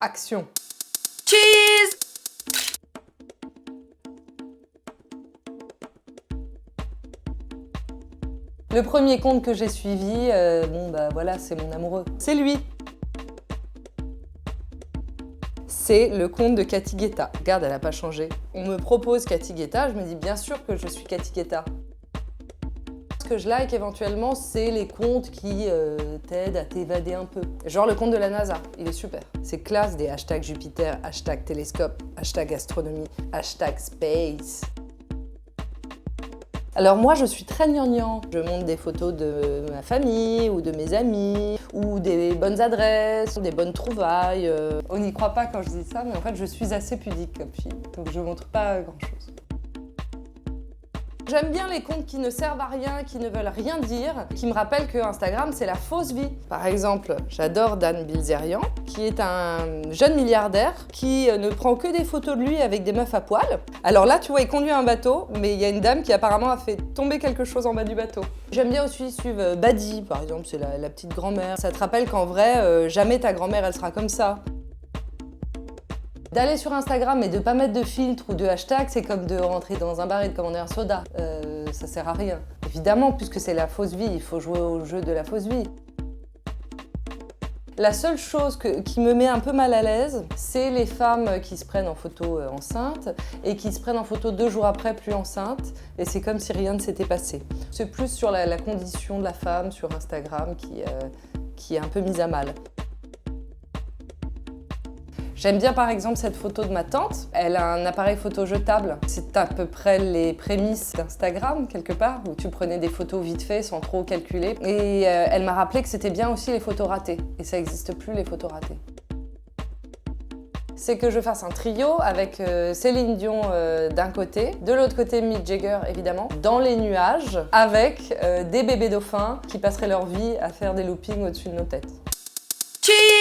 Action. Cheese! Le premier compte que j'ai suivi, voilà, c'est mon amoureux. C'est lui. C'est le compte de Cathy Guetta. Regarde, elle n'a pas changé. On me propose Cathy Guetta, je me dis bien sûr que je suis Cathy Guetta. Ce que je like éventuellement, c'est les comptes qui t'aident à t'évader un peu. Genre le compte de la NASA, il est super. C'est classe, des hashtags Jupiter, hashtag télescope, hashtag astronomie, hashtag space. Alors moi, je suis très gnangnan. Je monte des photos de ma famille ou de mes amis, ou des bonnes adresses, des bonnes trouvailles. On n'y croit pas quand je dis ça, mais en fait, je suis assez pudique comme fille, donc je montre pas grand-chose. J'aime bien les comptes qui ne servent à rien, qui ne veulent rien dire, qui me rappellent que Instagram, c'est la fausse vie. Par exemple, j'adore Dan Bilzerian, qui est un jeune milliardaire qui ne prend que des photos de lui avec des meufs à poil. Alors là, tu vois, il conduit un bateau, mais il y a une dame qui apparemment a fait tomber quelque chose en bas du bateau. J'aime bien aussi suivre Badi, par exemple, c'est la petite grand-mère. Ça te rappelle qu'en vrai, jamais ta grand-mère, elle sera comme ça. D'aller sur Instagram et de pas mettre de filtre ou de hashtag, c'est comme de rentrer dans un bar et de commander un soda. Ça sert à rien. Évidemment, puisque c'est la fausse vie, il faut jouer au jeu de la fausse vie. La seule chose qui me met un peu mal à l'aise, c'est les femmes qui se prennent en photo enceintes et qui se prennent en photo 2 jours après plus enceintes, et c'est comme si rien ne s'était passé. C'est plus sur la condition de la femme sur Instagram qui est un peu mise à mal. J'aime bien par exemple cette photo de ma tante. Elle a un appareil photo jetable. C'est à peu près les prémices d'Instagram quelque part, où tu prenais des photos vite fait sans trop calculer. Et elle m'a rappelé que c'était bien aussi les photos ratées. Et ça n'existe plus les photos ratées. C'est que je fasse un trio avec Céline Dion d'un côté, de l'autre côté Mick Jagger évidemment, dans les nuages, avec des bébés dauphins qui passeraient leur vie à faire des loopings au-dessus de nos têtes. Cheese!